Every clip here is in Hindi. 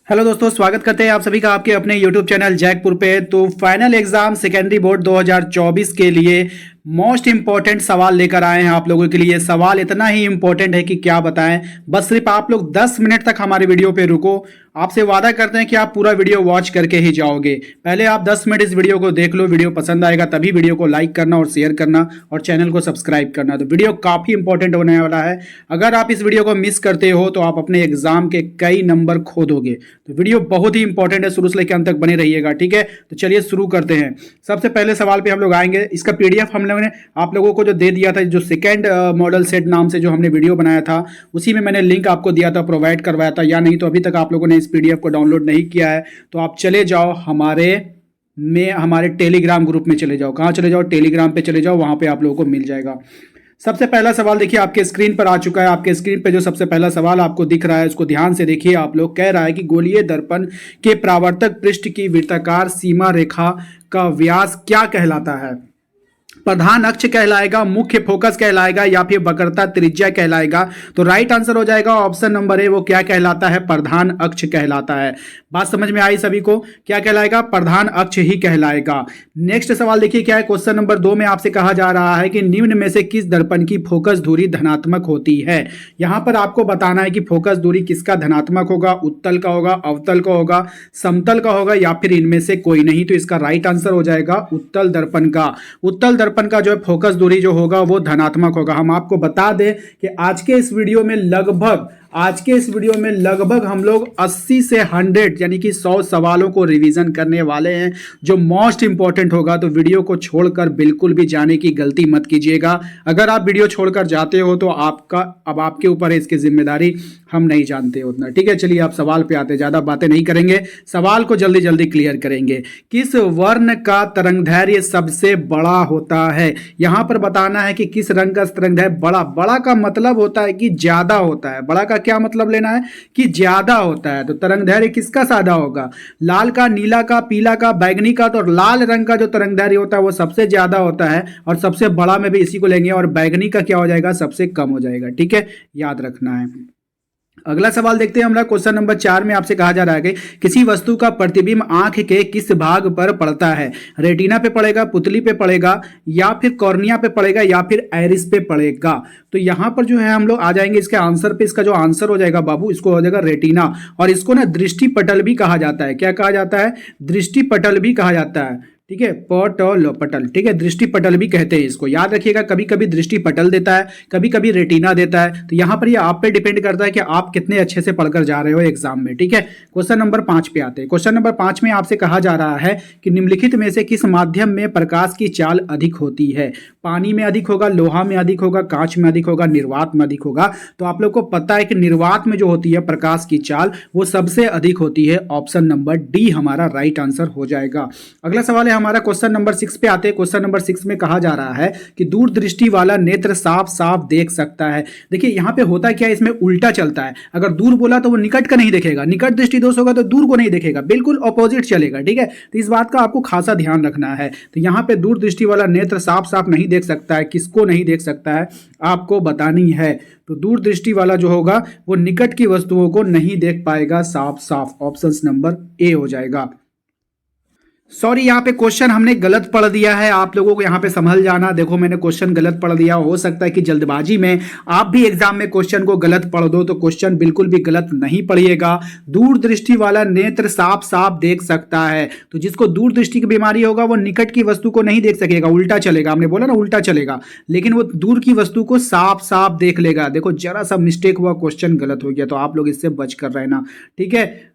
हेलो दोस्तों, स्वागत करते हैं आप सभी का आपके अपने YouTube चैनल जैकपुर पे। तो फाइनल एग्जाम सेकेंडरी बोर्ड 2024 के लिए मोस्ट इंपॉर्टेंट सवाल लेकर आए हैं आप लोगों के लिए। सवाल इतना ही इंपॉर्टेंट है कि क्या बताएं। बस सिर्फ आप लोग 10 मिनट तक हमारे वीडियो पे रुको। आपसे वादा करते हैं कि आप पूरा वीडियो वॉच करके ही जाओगे। पहले आप 10 मिनट इस वीडियो को देख लो। वीडियो पसंद आएगा तभी वीडियो को लाइक करना और शेयर करना और चैनल को सब्सक्राइब करना। तो वीडियो काफ़ी इंपॉर्टेंट होने वाला है। अगर आप इस वीडियो को मिस करते हो तो आप अपने एग्जाम के कई नंबर खो दोगे। तो वीडियो बहुत ही इंपॉर्टेंट है, शुरू से लेकर अंत तक बने रहिएगा, ठीक है। तो चलिए शुरू करते हैं। सबसे पहले सवाल पे हम लोग आएंगे। इसका पीडीएफ हम लोगों ने आप लोगों को जो दे दिया था, जो सेकेंड मॉडल सेट नाम से जो हमने वीडियो बनाया था, उसी में मैंने लिंक आपको दिया था, प्रोवाइड करवाया था। या नहीं तो अभी तक आप लोगों ने इस पीडीएफ को डाउनलोड नहीं किया है तो आप चले जाओ हमारे टेलीग्राम ग्रुप में चले जाओ। कहाँ चले जाओ? टेलीग्राम पे चले जाओ, वहां पे आप लोगों को मिल जाएगा। सबसे पहला सवाल देखिए आपके स्क्रीन पर आ चुका है। आपके स्क्रीन पे जो सबसे पहला सवाल आपको दिख रहा है उसको ध्यान से देखिए। आप लोग कह रहा है कि गोलीय दर्पण के परावर्तक पृष्ठ की वृत्ताकार सीमा रेखा का व्यास क्या कहलाता है? प्रधान अक्ष कहलाएगा, मुख्य फोकस कहलाएगा, या फिर वक्रता त्रिज्या कहलाएगा? तो राइट आंसर हो जाएगा ऑप्शन नंबर ए। वो क्या कहलाता है? प्रधान अक्ष कहलाता है। बात समझ में आई सभी को? क्या कहलाएगा? प्रधान अक्ष ही कहलाएगा। नेक्स्ट सवाल देखिए क्या है। क्वेश्चन नंबर 2 में आपसे कहा जा रहा है कि निम्न में से किस दर्पण की फोकस दूरी धनात्मक होती है? यहां पर आपको बताना है कि फोकस दूरी किसका धनात्मक होगा। उत्तल का होगा, अवतल का होगा, समतल का होगा, या फिर इनमें से कोई नहीं। तो इसका राइट आंसर हो जाएगा उत्तल दर्पण का। उत्तल दर्पण का जो है फोकस दूरी जो होगा वो धनात्मक होगा। हम आपको बता दें कि आज के इस वीडियो में लगभग हम लोग 80 से 100 यानी कि 100 सवालों को रिवीजन करने वाले हैं जो मोस्ट इंपॉर्टेंट होगा। तो वीडियो को छोड़कर बिल्कुल भी जाने की गलती मत कीजिएगा। अगर आप वीडियो छोड़कर जाते हो तो अब आपके ऊपर है इसकी जिम्मेदारी, हम नहीं जानते उतना, ठीक है। चलिए आप सवाल पे आते, ज्यादा बातें नहीं करेंगे, सवाल को जल्दी जल्दी क्लियर करेंगे। किस वर्ण का तरंगदैर्घ्य सबसे बड़ा होता है? यहां पर बताना है कि किस रंग का तरंगदैर्घ्य बड़ा का मतलब होता है कि ज्यादा होता है। बड़ा का क्या मतलब लेना है? कि ज्यादा होता है। तो तरंगदैर्घ्य किसका ज्यादा होगा? लाल का, नीला का, पीला का, बैगनी का। तो लाल रंग का जो तरंगदैर्घ्य होता है वो सबसे ज्यादा होता है और सबसे बड़ा में भी इसी को लेंगे। और बैगनी का क्या हो जाएगा? सबसे कम हो जाएगा, ठीक है, याद रखना है। अगला सवाल देखते हैं। हमारा क्वेश्चन नंबर 4 में आपसे कहा जा रहा है कि किसी वस्तु का प्रतिबिंब आंख के किस भाग पर पड़ता है? रेटिना पे पड़ेगा, पुतली पे पड़ेगा, या फिर कॉर्निया पे पड़ेगा, या फिर आइरिस पे पड़ेगा? तो यहां पर जो है हम लोग आ जाएंगे इसके आंसर पे। इसका जो आंसर हो जाएगा बाबू, इसको हो जाएगा रेटिना। और इसको ना दृष्टि पटल भी कहा जाता है। क्या कहा जाता है? दृष्टि पटल भी कहा जाता है, ठीक है। पटल, ठीक है, दृष्टि पटल भी कहते हैं इसको, याद रखिएगा। कभी कभी दृष्टि पटल देता है, कभी कभी रेटिना देता है। तो यहां पर ये आप पे डिपेंड करता है कि आप कितने अच्छे से पढ़कर जा रहे हो एग्जाम में, ठीक है। क्वेश्चन नंबर 5 पे आते हैं। क्वेश्चन नंबर 5 में आपसे कहा जा रहा है कि निम्नलिखित में से किस माध्यम में प्रकाश की चाल अधिक होती है? पानी में अधिक होगा, लोहा में अधिक होगा, कांच में अधिक होगा, निर्वात में अधिक होगा? तो आप लोग को पता है कि निर्वात में जो होती है प्रकाश की चाल वो सबसे अधिक होती है। ऑप्शन नंबर डी हमारा राइट आंसर हो जाएगा। अगला सवाल है हमारा क्वेश्चन नंबर 6 पे आते हैं। क्वेश्चन नंबर 6 में कहा जा रहा है कि दूरदृष्टि वाला नेत्र साफ साफ देख सकता है। देखिए यहां पे होता क्या है, इसमें उल्टा चलता है। अगर दूर बोला तो वो निकट का नहीं देखेगा, निकट दृष्टि दोष होगा तो दूर को नहीं देखेगा, बिल्कुल ऑपोजिट चलेगा, ठीक है। तो इस बात का आपको खासा ध्यान रखना है। तो यहां पे दूरदृष्टि वाला नेत्र साफ साफ नहीं देख सकता है। किसको नहीं देख सकता है आपको बतानी है। तो दूरदृष्टि वाला जो होगा वो निकट की वस्तुओं को नहीं देख पाएगा साफ साफ। ऑप्शन नंबर ए हो जाएगा। सॉरी, यहाँ पे क्वेश्चन हमने गलत पढ़ दिया है, आप लोगों को यहाँ पे संभल जाना। देखो मैंने क्वेश्चन गलत पढ़ दिया। हो सकता है कि जल्दबाजी में आप भी एग्जाम में क्वेश्चन को गलत पढ़ दो, तो क्वेश्चन बिल्कुल भी गलत नहीं पढ़िएगा। दूरदृष्टि वाला नेत्र साफ साफ देख सकता है। तो जिसको दूरदृष्टि की बीमारी होगा वो निकट की वस्तु को नहीं देख सकेगा, उल्टा चलेगा। हमने बोला ना उल्टा चलेगा, लेकिन वो दूर की वस्तु को साफ साफ देख लेगा। देखो जरा सा मिस्टेक हुआ, क्वेश्चन गलत हो गया, तो आप लोग इससे बच कर रहना, ठीक है।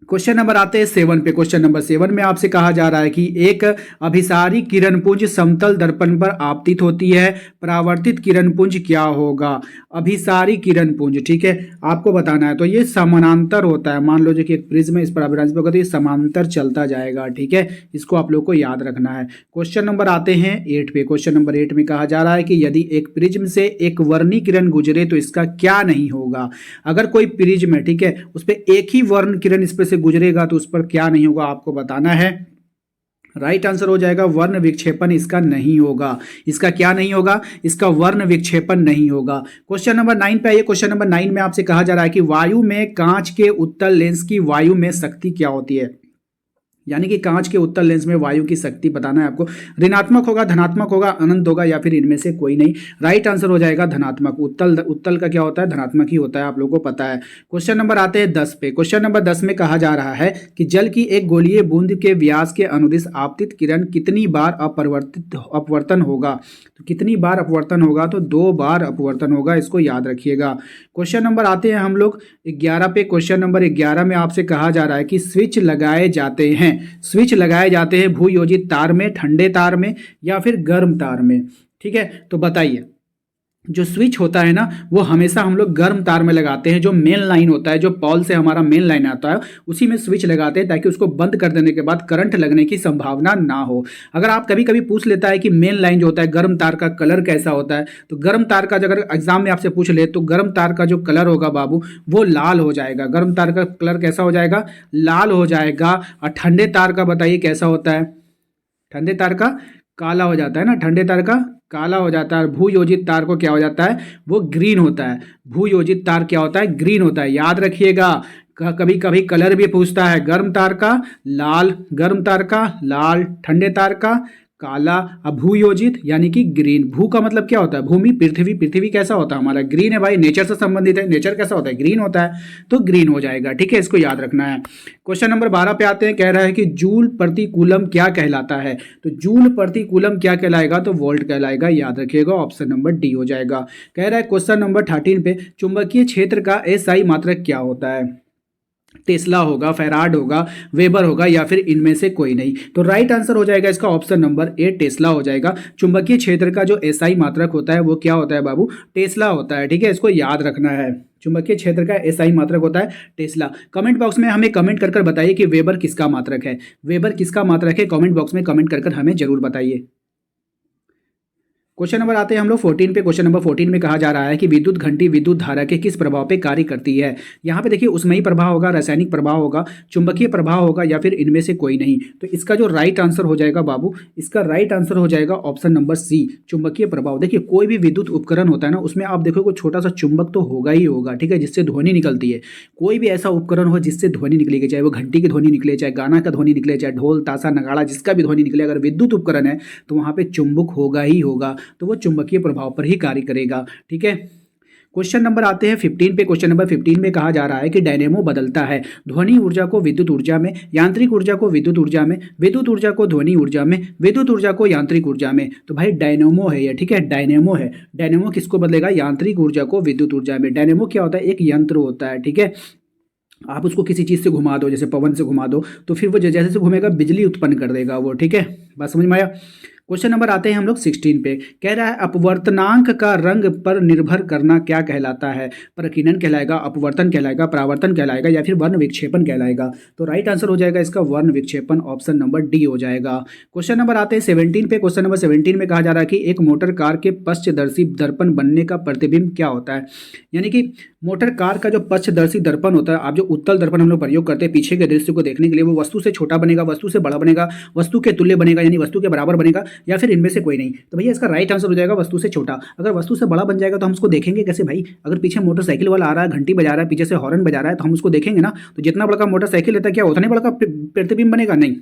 क्वेश्चन नंबर आते हैं 7 पे। क्वेश्चन नंबर 7 में आपसे कहा जा रहा है कि एक अभिसारी किरणपुंज समतल दर्पण पर आपतित होती है, परावर्तित किरणपुंज क्या होगा? अभिसारी किरणपुंज, ठीक है, आपको बताना है। तो ये समानांतर होता है। मान लो जो कि एक प्रिज्म है, इस पर अभिरांज होगा तो ये समांतर चलता जाएगा, ठीक है। इसको आप लोग को याद रखना है। क्वेश्चन नंबर आते हैं 8 पे। क्वेश्चन नंबर 8 में कहा जा रहा है कि यदि एक प्रिज्म से एक वर्णी किरण गुजरे तो इसका क्या नहीं होगा? अगर कोई प्रिज्म है, ठीक है, उस पर एक ही वर्ण किरण इस पे से गुजरेगा तो उस पर क्या नहीं होगा आपको बताना है। राइट आंसर हो जाएगा वर्ण विक्षेपण इसका नहीं होगा। इसका क्या नहीं होगा? इसका वर्ण विक्षेपण नहीं होगा। क्वेश्चन नंबर 9 पे आइए। क्वेश्चन नंबर 9 में आपसे कहा जा रहा है कि वायु में कांच के उत्तल लेंस की वायु में शक्ति क्या होती है। यानी कि कांच के उत्तल लेंस में वायु की शक्ति बताना है आपको। ऋणात्मक होगा, धनात्मक होगा, अनंत होगा, या फिर इनमें से कोई नहीं। राइट आंसर हो जाएगा धनात्मक। उत्तल का क्या होता है? धनात्मक ही होता है, आप लोगों को पता है। क्वेश्चन नंबर आते हैं 10 पे। क्वेश्चन नंबर 10 में कहा जा रहा है कि जल की एक गोलीय बूंद के व्यास के अनुदिश आपतित किरण कितनी बार अपवर्तन होगा। तो कितनी बार अपवर्तन होगा? तो 2 बार अपवर्तन होगा, इसको याद रखिएगा। क्वेश्चन नंबर आते हैं हम लोग 11 पे। क्वेश्चन नंबर 11 में आपसे कहा जा रहा है कि स्विच लगाए जाते हैं। स्विच लगाए जाते हैं भूयोजित तार में, ठंडे तार में, या फिर गर्म तार में। ठीक है, तो बताइए, जो स्विच होता है ना वो हमेशा हम लोग गर्म तार में लगाते हैं। जो मेन लाइन होता है, जो पॉल से हमारा मेन लाइन आता है, उसी में स्विच लगाते हैं ताकि उसको बंद कर देने के बाद करंट लगने की संभावना ना हो। अगर आप कभी कभी पूछ लेता है कि मेन लाइन जो होता है गर्म तार का कलर कैसा होता है, तो गर्म तार का अगर एग्जाम में आपसे पूछ ले तो गर्म तार का जो कलर होगा बाबू वो लाल हो जाएगा। गर्म तार का कलर कैसा हो जाएगा? लाल हो जाएगा। और ठंडे तार का बताइए कैसा होता है? ठंडे तार का काला हो जाता है ना, ठंडे तार का काला हो जाता है। भूयोजित तार को क्या हो जाता है? वो ग्रीन होता है। भूयोजित तार क्या होता है? ग्रीन होता है। याद रखिएगा, कभी कभी कलर भी पूछता है। गर्म तार का लाल, गर्म तार का लाल, ठंडे तार का काला, अभूयोजित यानी कि ग्रीन। भू का मतलब क्या होता है? भूमि, पृथ्वी। पृथ्वी कैसा होता है हमारा? ग्रीन है भाई, नेचर से संबंधित है। नेचर कैसा होता है? ग्रीन होता है, तो ग्रीन हो जाएगा। ठीक है, इसको याद रखना है। क्वेश्चन नंबर 12 पे आते हैं। कह रहा है कि जूल प्रति कूलम क्या कहलाता है। तो जूल प्रति कूलम क्या कहलाएगा? तो वोल्ट कहलाएगा। याद रखिएगा, ऑप्शन नंबर डी हो जाएगा। कह रहा है क्वेश्चन नंबर 13 पे, चुंबकीय क्षेत्र का एसआई मात्रक क्या होता है। टेस्ला होगा, फैराड होगा, वेबर होगा, या फिर इनमें से कोई नहीं। तो राइट आंसर हो जाएगा इसका ऑप्शन नंबर ए, टेस्ला हो जाएगा। चुंबकीय क्षेत्र का जो एसआई मात्रक होता है वो क्या होता है बाबू? टेस्ला होता है। ठीक है, इसको याद रखना है। चुंबकीय क्षेत्र का एसआई मात्रक होता है टेस्ला। कमेंट बॉक्स में हमें कमेंट कर बताइए कि वेबर किसका मात्रक है। वेबर किसका मात्रक है? कमेंट बॉक्स में कमेंट कर हमें जरूर बताइए। क्वेश्चन नंबर आते हैं हम लोग 14 पे। क्वेश्चन नंबर 14 में कहा जा रहा है कि विद्युत घंटी विद्युत धारा के किस प्रभाव पे कार्य करती है। यहाँ पे देखिए, उष्मीय प्रभाव होगा, रासायनिक प्रभाव होगा, चुंबकीय प्रभाव होगा, या फिर इनमें से कोई नहीं। तो इसका जो राइट आंसर हो जाएगा बाबू, इसका राइट आंसर हो जाएगा ऑप्शन नंबर सी, चुंबकीय प्रभाव। देखिए, कोई भी विद्युत उपकरण होता है ना, उसमें आप देखो कोई छोटा सा चुंबक तो होगा ही होगा। ठीक है, जिससे ध्वनि निकलती है। कोई भी ऐसा उपकरण हो जिससे ध्वनि निकलेगी, चाहे वो घंटी की ध्वनि निकले, चाहे गाना का ध्वनि निकले, चाहे ढोल ताशा नगाड़ा, जिसका भी ध्वनि निकले, अगर विद्युत उपकरण है तो वहाँ पे चुंबक होगा ही होगा। तो वो चुंबकीय प्रभाव पर ही कार्य करेगा। ठीक है, क्वेश्चन नंबर आते हैं 15 पे। क्वेश्चन नंबर 15 में कहा जा रहा है कि डायनेमो बदलता है ध्वनि ऊर्जा को विद्युत ऊर्जा में, यांत्रिक ऊर्जा को विद्युत ऊर्जा में, विद्युत ऊर्जा को ध्वनि ऊर्जा में, विद्युत ऊर्जा को यांत्रिक ऊर्जा में। तो भाई डायनेमो है ये। ठीक है, डायनेमो है। डायनेमो किसको बदलेगा? यांत्रिक ऊर्जा को विद्युत ऊर्जा में। डायनेमो क्या होता है? एक यंत्र होता है। ठीक है, आप उसको किसी चीज़ से घुमा दो, जैसे पवन से घुमा दो, तो फिर वो जैसे से घूमेगा बिजली उत्पन्न कर देगा वो। ठीक है, बात समझ में आया। क्वेश्चन नंबर आते हैं हम लोग 16 पे। कह रहा है अपवर्तनांक का रंग पर निर्भर करना क्या कहलाता है। प्रकीर्णन कहलाएगा, अपवर्तन कहलाएगा, परावर्तन कहलाएगा, या फिर वर्ण विक्षेपण कहलाएगा। तो राइट आंसर हो जाएगा इसका वर्ण विक्षेपण, ऑप्शन नंबर डी हो जाएगा। क्वेश्चन नंबर आते हैं 17 पे। क्वेश्चन नंबर 17 में कहा जा रहा है कि एक मोटर कार के पश्चदर्शी दर्पण बनने का प्रतिबिंब क्या होता है। यानी कि मोटर कार का जो पश्चदर्शी दर्पण होता है, आप जो उत्तल दर्पण हम लोग प्रयोग करते हैं पीछे के दृश्य को देखने के लिए, वो वस्तु से छोटा बनेगा, वस्तु से बड़ा बनेगा, वस्तु के तुल्य बनेगा यानी वस्तु के बराबर बनेगा, या फिर इनमें से कोई नहीं। तो भैया इसका राइट आंसर हो जाएगा वस्तु से छोटा। अगर वस्तु से बड़ा बन जाएगा तो हम उसको देखेंगे कैसे भाई? अगर पीछे मोटरसाइकिल वाला आ रहा है, घंटी बजा रहा है, पीछे से हॉर्न बजा रहा है, तो हम उसको देखेंगे ना। तो जितना बड़ा मोटरसाइकिल लेता है क्या उतना बड़ा प्रतिबिंब बनेगा? नहीं,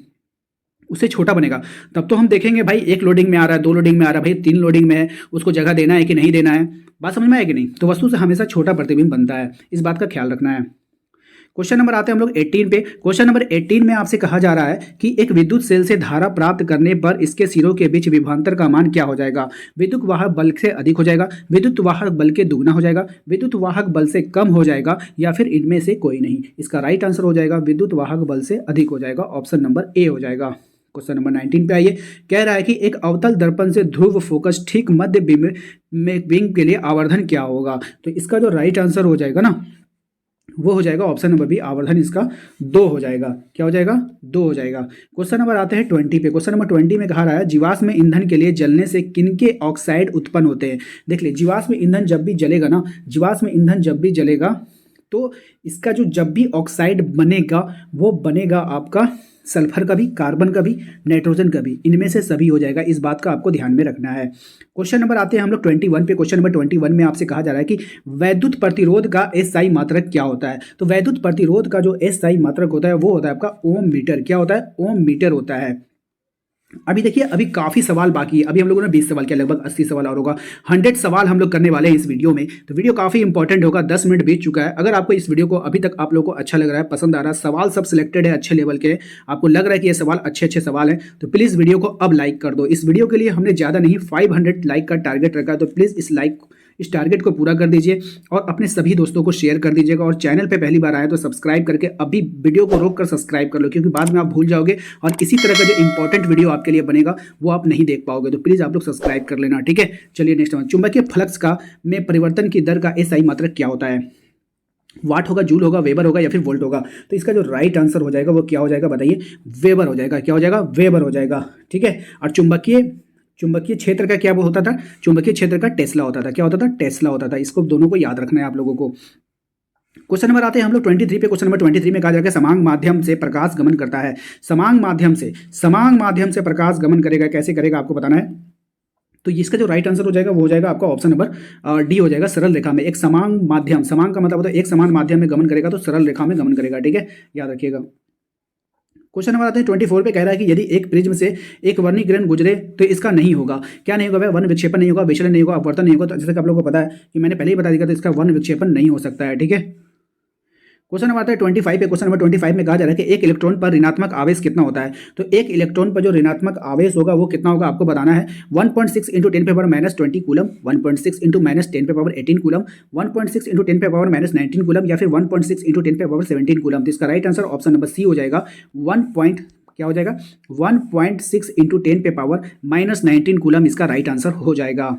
उससे छोटा बनेगा। तब तो हम देखेंगे भाई एक लोडिंग में आ रहा है, 2 लोडिंग में आ रहा है, भाई 3 लोडिंग में है, उसको जगह देना है कि नहीं देना है। बात समझ में आए कि नहीं? तो वस्तु से हमेशा छोटा प्रतिबिंब बनता है, इस बात का ख्याल रखना है। क्वेश्चन नंबर आते हैं हम लोग 18 पे। क्वेश्चन नंबर 18 में आपसे कहा जा रहा है कि एक विद्युत सेल से धारा प्राप्त करने पर इसके सिरों के बीच विभवांतर का मान क्या हो जाएगा। विद्युत वाहक बल से अधिक हो जाएगा, विद्युत वाहक बल के दुगना हो जाएगा, विद्युत वाहक बल से कम हो जाएगा, या फिर इनमें से कोई नहीं। इसका राइट आंसर हो जाएगा विद्युत वाहक बल से अधिक हो जाएगा, ऑप्शन नंबर ए हो जाएगा। क्वेश्चन नंबर 19 पे आइए। कह रहा है कि एक अवतल दर्पण से ध्रुव फोकस ठीक मध्य बीम के लिए आवर्धन क्या होगा। तो इसका जो राइट आंसर हो जाएगा ना वो हो जाएगा ऑप्शन नंबर बी, आवर्धन इसका 2 हो जाएगा। क्या हो जाएगा? 2 हो जाएगा। क्वेश्चन नंबर आते हैं 20 पे। क्वेश्चन नंबर 20 में कहा रहा है जीवाश्म ईंधन के लिए जलने से किनके ऑक्साइड उत्पन्न होते हैं। देख ले, जीवाश्म ईंधन जब भी जलेगा ना, जीवाश्म ईंधन जब भी जलेगा तो इसका जो जब भी ऑक्साइड बनेगा वो बनेगा आपका सल्फर का भी, कार्बन का भी, नाइट्रोजन का भी, इनमें से सभी हो जाएगा। इस बात का आपको ध्यान में रखना है। क्वेश्चन नंबर आते हैं हम लोग 21 पे। क्वेश्चन नंबर 21 में आपसे कहा जा रहा है कि वैद्युत प्रतिरोध का एसआई मात्रक क्या होता है। तो वैद्युत प्रतिरोध का जो एसआई मात्रक होता है वो होता है आपका ओम मीटर। क्या होता है? ओम मीटर होता है। अभी देखिए, अभी काफ़ी सवाल बाकी है। अभी हम लोगों ने 20 सवाल किया, लगभग 80 सवाल और होगा। 100 सवाल हम लोग करने वाले हैं इस वीडियो में। तो वीडियो काफ़ी इंपॉर्टेंट होगा। 10 मिनट बीत चुका है। अगर आपको इस वीडियो को अभी तक आप लोगों को अच्छा लग रहा है, पसंद आ रहा है, सवाल सब सिलेक्टेड है अच्छे लेवल के, आपको लग रहा है कि ये सवाल अच्छे अच्छे सवाल हैं, तो प्लीज़ वीडियो को अब लाइक कर दो। इस वीडियो के लिए हमने ज़्यादा नहीं 500 लाइक का टारगेट रखा है, तो प्लीज़ इस टारगेट को पूरा कर दीजिए और अपने सभी दोस्तों को शेयर कर दीजिएगा। और चैनल पे पहली बार आए तो सब्सक्राइब करके अभी वीडियो को रोक कर सब्सक्राइब कर लो, क्योंकि बाद में आप भूल जाओगे और इसी तरह का जो इंपॉर्टेंट वीडियो आपके लिए बनेगा वो आप नहीं देख पाओगे। तो प्लीज़ आप लोग सब्सक्राइब कर लेना, ठीक है। चलिए नेक्स्ट वन, चुंबकीय फ्लक्स का में परिवर्तन की दर का एसआई मात्रक क्या होता है? वाट होगा, जूल होगा, वेबर होगा या फिर वोल्ट होगा? तो इसका जो राइट आंसर हो जाएगा वो क्या हो जाएगा बताइए? वेबर हो जाएगा। क्या हो जाएगा? वेबर हो जाएगा, ठीक है। और चुंबकीय क्षेत्र का क्या वो होता था? चुंबकीय क्षेत्र का टेस्ला होता था। क्या होता था? टेस्ला होता था। इसको दोनों को याद रखना है आप लोगों को। क्वेश्चन नंबर आते हैं हम लोग 23 पे। क्वेश्चन नंबर 23 में कहा जाएगा समांग माध्यम से प्रकाश गमन करता है। समांग माध्यम से प्रकाश गमन करेगा। कैसे करेगा आपको बताना है। तो इसका जो राइट आंसर हो जाएगा वो हो जाएगा आपका ऑप्शन नंबर डी हो जाएगा, सरल रेखा में। एक समांग माध्यम, समांग का मतलब होता है एक समान माध्यम में गमन करेगा, तो सरल रेखा में गमन करेगा, ठीक है, याद रखिएगा। क्वेश्चन नंबर आते हैं 24 पे। कह रहा है कि यदि एक प्रिज्म से एक वर्णिकिरण गुजरे तो इसका नहीं होगा। क्या नहीं होगा? वर्ण विक्षेपण नहीं होगा, विचलन नहीं होगा, अपवर्तन नहीं होगा। तो जैसे कि आप लोगों को पता है कि मैंने पहले ही बता दिया, तो इसका वर्ण विक्षेपण नहीं हो सकता है, ठीक है। क्वेश्चन नंबर आता है 25 पे। क्वेश्चन नंबर 25 में कहा जा रहा है कि एक इलेक्ट्रॉन पर ऋणात्मक आवेश कितना होता है। तो एक इलेक्ट्रॉन पर जो ऋणात्मक आवेश होगा वो कितना होगा आपको बताना है। 1.6 into 10⁻⁻20 coulomb, 1.6 into -10⁻18 coulomb, 1.6 into 10⁻−19 coulomb या फिर 1.6 इंटू 10⁻17 कूलम। तो इसका right answer option number C हो जाएगा। क्या हो जाएगा? 1.6 इंटू 10⁻−19 कूलम इसका राइट आंसर हो जाएगा।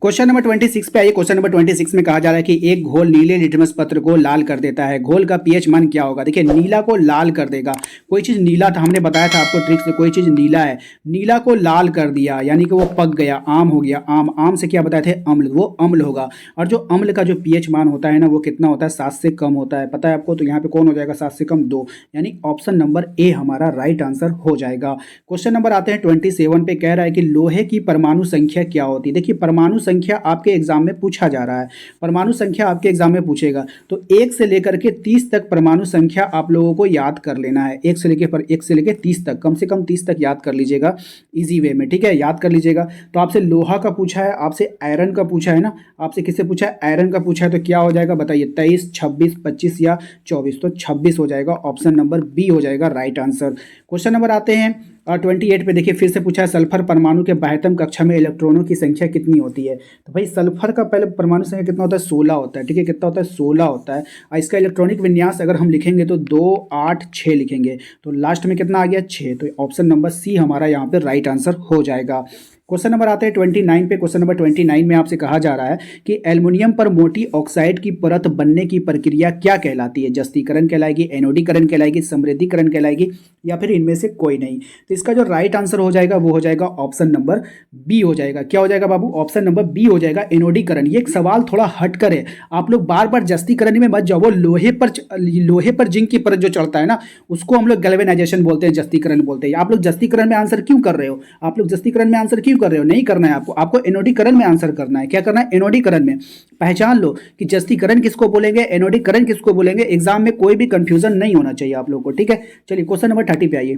क्वेश्चन नंबर 26 पे आइए। क्वेश्चन नंबर 26 में कहा जा रहा है कि एक घोल नीले लिटमस पत्र को लाल कर देता है। घोल का पीएच मान क्या होगा? देखिए, नीला को लाल कर देगा। कोई चीज़ नीला था, हमने बताया था आपको ट्रिक से, कोई चीज़ नीला है, नीला को लाल कर दिया यानी कि वो पक गया, आम हो गया। आम से क्या बताए थे? अम्ल, वो अम्ल होगा। और जो अम्ल का जो पीएच मान होता है ना वो कितना होता है? 7 से कम होता है, पता है आपको। तो यहाँ पे कौन हो जाएगा? 7 से कम 2, यानी ऑप्शन नंबर ए हमारा राइट आंसर हो जाएगा। क्वेश्चन नंबर आते हैं 27 पे। कह रहा है कि लोहे की परमाणु संख्या क्या होती है। देखिए, परमाणु संख्या आपके एग्जाम में पूछा जा रहा है, परमाणु संख्या आपके एग्जाम में पूछेगा, तो 1 से लेकर के 30 तक परमाणु संख्या आप लोगों को याद कर लेना है। 1 से लेकर 30 तक, कम से कम 30 तक याद कर लीजिएगा इजी वे में, ठीक है, याद कर लीजिएगा। तो आपसे लोहा का पूछा है, आपसे आयरन का पूछा है ना, आपसे किससे पूछा है? आयरन का पूछा है। तो क्या हो जाएगा बताइए? 23, 26, 25 या 24? तो 26 हो जाएगा, ऑप्शन नंबर बी हो जाएगा राइट आंसर। क्वेश्चन नंबर आते हैं 28 पे। देखिए, फिर से पूछा है सल्फर परमाणु के बाह्यतम कक्षा में इलेक्ट्रॉनों की संख्या कितनी होती है। तो भाई सल्फर का पहले परमाणु संख्या कितना होता है? 16 होता है, ठीक है, कितना होता है? 16 होता है। और इसका इलेक्ट्रॉनिक विन्यास अगर हम लिखेंगे तो 2, 8, 6 लिखेंगे, तो लास्ट में कितना आ गया? 6। तो ऑप्शन नंबर सी हमारा यहाँ पे राइट आंसर हो जाएगा। क्वेश्चन नंबर आते हैं 29 पे। क्वेश्चन नंबर 29 में आपसे कहा जा रहा है कि एल्युमिनियम पर मोटी ऑक्साइड की परत बनने की प्रक्रिया क्या कहलाती है? जस्तीकरण कहलाएगी, एनोडीकरण कहलाएगी, समृद्धिकरण कहलाएगी या फिर इनमें से कोई नहीं? तो इसका जो राइट आंसर हो जाएगा वो हो जाएगा ऑप्शन नंबर बी हो जाएगा। क्या हो जाएगा बाबू? ऑप्शन नंबर बी हो जाएगा, एनोडीकरण। ये एक सवाल थोड़ा हटकर है, आप लोग बार बार जस्तीकरण में मत जाओ। वो लोहे पर जिंक की परत जो चढ़ता है ना, उसको हम लोग गैल्वेनाइजेशन बोलते हैं, जस्तीकरण बोलते हैं। आप लोग जस्तीकरण में आंसर क्यों कर रहे हो? आप लोग जस्तीकरण में आंसर क्यों कर रहे हो? नहीं करना है आपको एनोडीकरण में आंसर करना है। क्या करना है? एनोडीकरण में। पहचान लो कि जस्तीकरण किसको बोलेंगे, एनोडीकरण किसको बोलेंगे। एग्जाम में कोई भी कंफ्यूजन नहीं होना चाहिए आप लोग को, ठीक है। चलिए क्वेश्चन नंबर 30 पे आइए।